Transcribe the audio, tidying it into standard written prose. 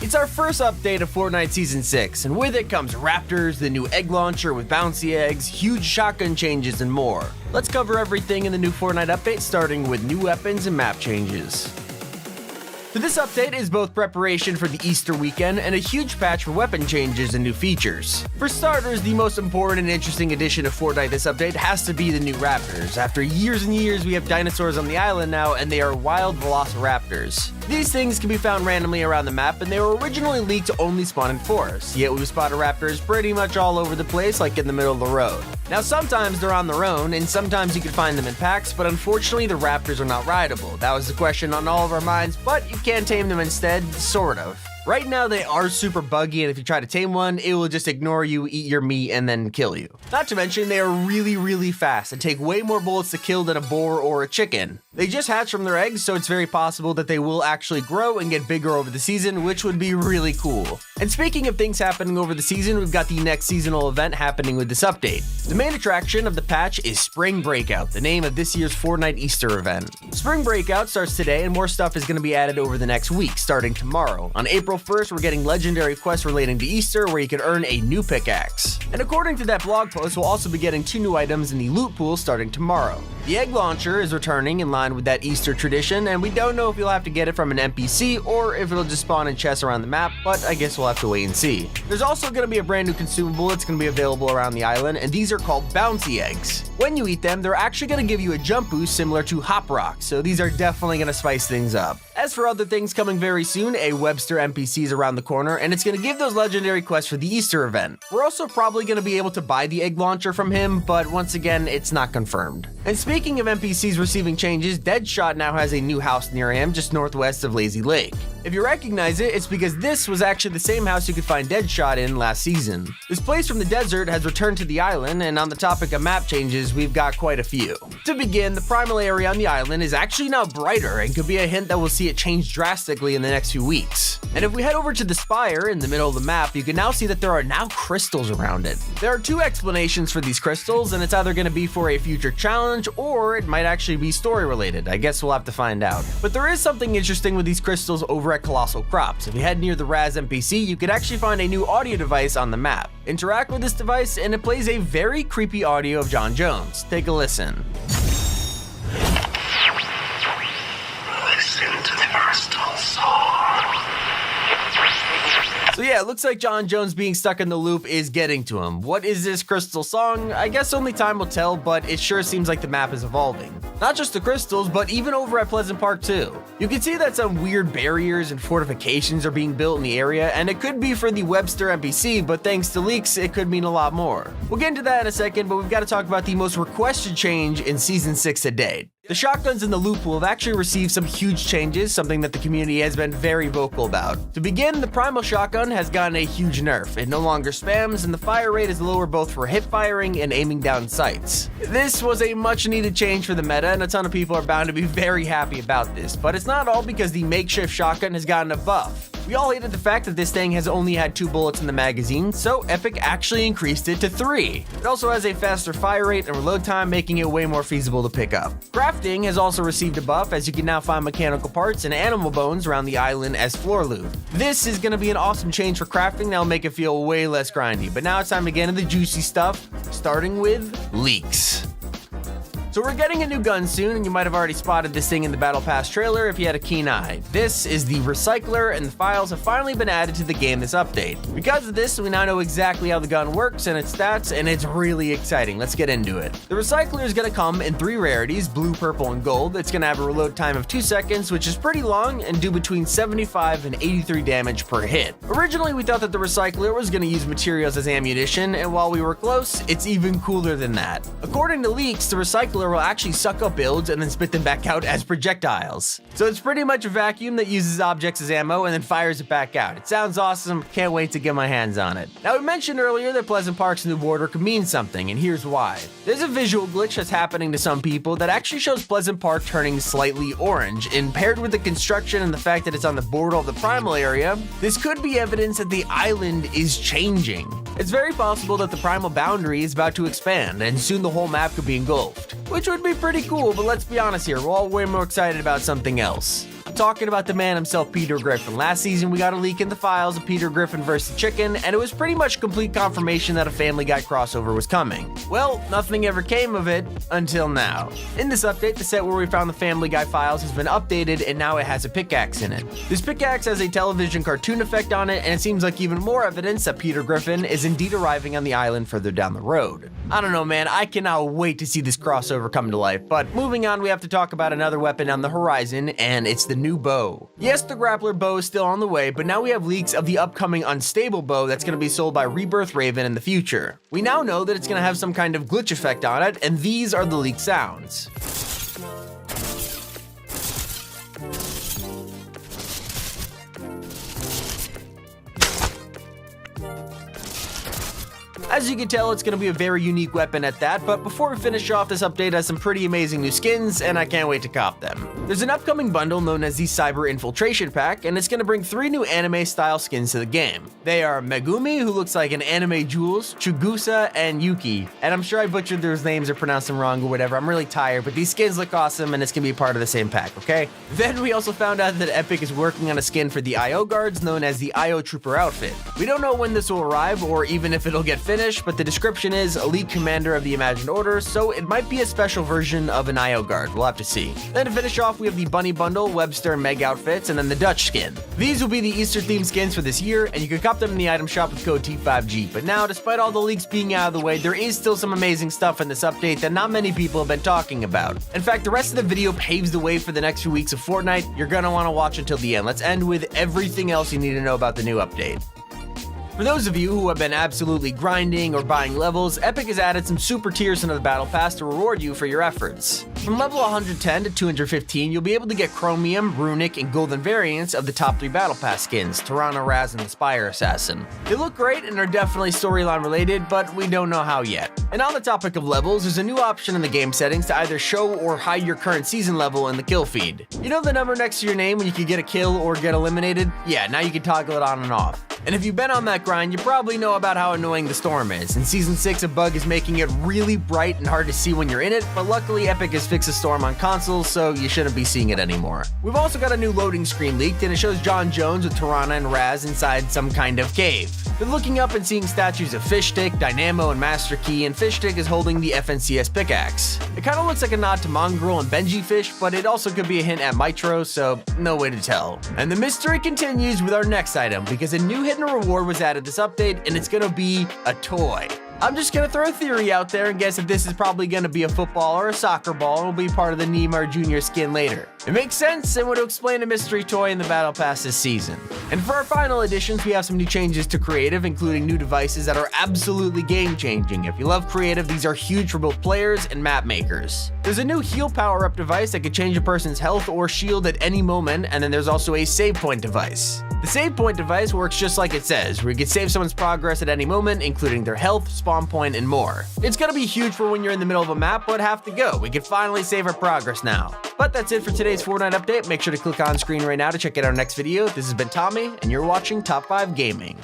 It's our first update of Fortnite Season 6, and with it comes raptors, the new egg launcher with bouncy eggs, huge shotgun changes, and more. Let's cover everything in the new Fortnite update, starting with new weapons and map changes. So this update is both preparation for the Easter weekend and a huge patch for weapon changes and new features. For starters, the most important and interesting addition of Fortnite this update has to be the new raptors. After years and years, we have dinosaurs on the island now, and they are wild velociraptors. These things can be found randomly around the map, and they were originally leaked to only spawn in forests, yet we've spotted raptors pretty much all over the place, like in the middle of the road. Now sometimes they're on their own, and sometimes you can find them in packs, but unfortunately the raptors are not rideable. That was the question on all of our minds, but you can tame them instead, sort of. Right now they are super buggy, and if you try to tame one, it will just ignore you, eat your meat, and then kill you. Not to mention, they are really fast and take way more bullets to kill than a boar or a chicken. They just hatch from their eggs, so it's very possible that they will actually grow and get bigger over the season, which would be really cool. And speaking of things happening over the season, we've got the next seasonal event happening with this update. The main attraction of the patch is Spring Breakout, the name of this year's Fortnite Easter event. Spring Breakout starts today, and more stuff is going to be added over the next week, starting tomorrow. On April 1st, we're getting legendary quests relating to Easter where you can earn a new pickaxe. And according to that blog post, we'll also be getting 2 new items in the loot pool starting tomorrow. The egg launcher is returning in line with that Easter tradition, and we don't know if you'll have to get it from an NPC or if it'll just spawn in chests around the map, but I guess we'll have to wait and see. There's also going to be a brand new consumable that's going to be available around the island, and these are called bouncy eggs. When you eat them, they're actually going to give you a jump boost similar to Hop Rock, so these are definitely going to spice things up. As for other things coming very soon, a Webster NPC is around the corner, and it's going to give those legendary quests for the Easter event. We're also probably going to be able to buy the egg launcher from him, but once again, it's not confirmed. And speaking of NPCs receiving changes, Deadshot now has a new house near him, just northwest of Lazy Lake. If you recognize it, it's because this was actually the same house you could find Deadshot in last season. This place from the desert has returned to the island, and on the topic of map changes, we've got quite a few. To begin, the primal area on the island is actually now brighter and could be a hint that we'll see it change drastically in the next few weeks. And if we head over to the spire in the middle of the map, you can now see that there are now crystals around it. There are 2 explanations for these crystals, and it's either going to be for a future challenge or it might actually be story related. I guess we'll have to find out. But there is something interesting with these crystals over at Colossal Crops. If you head near the Raz NPC, you could actually find a new audio device on the map. Interact with this device and it plays a very creepy audio of John Jones. Take a listen. Listen to the crystal song. So yeah, it looks like John Jones being stuck in the loop is getting to him. What is this crystal song? I guess only time will tell, but it sure seems like the map is evolving. Not just the crystals, but even over at Pleasant Park too. You can see that some weird barriers and fortifications are being built in the area, and it could be for the Webster NPC, but thanks to leaks, it could mean a lot more. We'll get into that in a second, but we've got to talk about the most requested change in Season 6 to date. The shotguns in the loot pool have actually received some huge changes, something that the community has been very vocal about. To begin, the primal shotgun has gotten a huge nerf. It no longer spams, and the fire rate is lower both for hip firing and aiming down sights. This was a much needed change for the meta, and a ton of people are bound to be very happy about this, but it's not all because the makeshift shotgun has gotten a buff. We all hated the fact that this thing has only had 2 bullets in the magazine, so Epic actually increased it to 3. It also has a faster fire rate and reload time, making it way more feasible to pick up. Crafting has also received a buff, as you can now find mechanical parts and animal bones around the island as floor loot. This is going to be an awesome change for crafting that'll make it feel way less grindy, but now it's time to get into the juicy stuff, starting with leaks. So we're getting a new gun soon, and you might have already spotted this thing in the Battle Pass trailer if you had a keen eye. This is the Recycler, and the files have finally been added to the game this update. Because of this, we now know exactly how the gun works and its stats, and it's really exciting. Let's get into it. The Recycler is going to come in 3 rarities, blue, purple, and gold. It's going to have a reload time of 2 seconds, which is pretty long, and do between 75 and 83 damage per hit. Originally, we thought that the Recycler was going to use materials as ammunition, and while we were close, it's even cooler than that. According to leaks, the Recycler will actually suck up builds and then spit them back out as projectiles. So it's pretty much a vacuum that uses objects as ammo and then fires it back out. It sounds awesome, can't wait to get my hands on it. Now, we mentioned earlier that Pleasant Park's new border could mean something, and here's why. There's a visual glitch that's happening to some people that actually shows Pleasant Park turning slightly orange, and paired with the construction and the fact that it's on the border of the primal area, this could be evidence that the island is changing. It's very possible that the primal boundary is about to expand, and soon the whole map could be engulfed, which would be pretty cool, but let's be honest here, we're all way more excited about something else. talking about the man himself, Peter Griffin. Last season, we got a leak in the files of Peter Griffin vs. Chicken, and it was pretty much complete confirmation that a Family Guy crossover was coming. Well, nothing ever came of it until now. In this update, the set where we found the Family Guy files has been updated, and now it has a pickaxe in it. This pickaxe has a television cartoon effect on it, and it seems like even more evidence that Peter Griffin is indeed arriving on the island further down the road. I don't know, man, I cannot wait to see this crossover come to life, but moving on, we have to talk about another weapon on the horizon, and it's the new bow. Yes, the grappler bow is still on the way, but now we have leaks of the upcoming unstable bow that's going to be sold by Rebirth Raven in the future. We now know that it's going to have some kind of glitch effect on it, and these are the leaked sounds. As you can tell, it's going to be a very unique weapon at that, but before we finish off, this update has some pretty amazing new skins, and I can't wait to cop them. There's an upcoming bundle known as the Cyber Infiltration Pack, and it's going to bring 3 new anime-style skins to the game. They are Megumi, who looks like an anime Jules, Chugusa, and Yuki. And I'm sure I butchered those names or pronounced them wrong or whatever, I'm really tired, but these skins look awesome, and it's going to be part of the same pack, okay? Then we also found out that Epic is working on a skin for the IO guards known as the IO Trooper outfit. We don't know when this will arrive, or even if it'll get finished, but the description is Elite Commander of the Imagined Order, so it might be a special version of an IO guard. We'll have to see. Then to finish off, we have the Bunny Bundle, Webster, and Meg outfits, and then the Dutch skin. These will be the Easter-themed skins for this year, and you can cop them in the item shop with code T5G. But now, despite all the leaks being out of the way, there is still some amazing stuff in this update that not many people have been talking about. In fact, the rest of the video paves the way for the next few weeks of Fortnite. You're gonna want to watch until the end. Let's end with everything else you need to know about the new update. For those of you who have been absolutely grinding or buying levels, Epic has added some super tiers into the Battle Pass to reward you for your efforts. From level 110 to 215, you'll be able to get Chromium, Runic, and Golden variants of the top 3 Battle Pass skins, Tirana, Raz, and the Spire Assassin. They look great and are definitely storyline related, but we don't know how yet. And on the topic of levels, there's a new option in the game settings to either show or hide your current season level in the kill feed. You know the number next to your name when you can get a kill or get eliminated? Yeah, now you can toggle it on and off. And if you've been on that grind, you probably know about how annoying the storm is. In Season 6, a bug is making it really bright and hard to see when you're in it, but luckily Epic has fixed the storm on consoles, so you shouldn't be seeing it anymore. We've also got a new loading screen leaked, and it shows John Jones with Tirana and Raz inside some kind of cave. Been looking up and seeing statues of Fishstick, Dynamo, and Master Key, and Fishstick is holding the FNCS pickaxe. It kinda looks like a nod to Mongrel and Benji Fish, but it also could be a hint at Mitro, so no way to tell. And the mystery continues with our next item, because a new hidden reward was added this update, and it's gonna be a toy. I'm just gonna throw a theory out there and guess that this is probably gonna be a football or a soccer ball and will be part of the Neymar Jr. skin later. It makes sense and would explain a mystery toy in the Battle Pass this season. And for our final additions, we have some new changes to Creative, including new devices that are absolutely game-changing. If you love Creative, these are huge for both players and map makers. There's a new heal power-up device that can change a person's health or shield at any moment, and then there's also a save point device. The save point device works just like it says, where you can save someone's progress at any moment, including their health, spawn point, and more. It's gonna be huge for when you're in the middle of a map, but have to go. We can finally save our progress now. But that's it for today's Fortnite update. Make sure to click on screen right now to check out our next video. This has been Tommy, and you're watching Top 5 Gaming.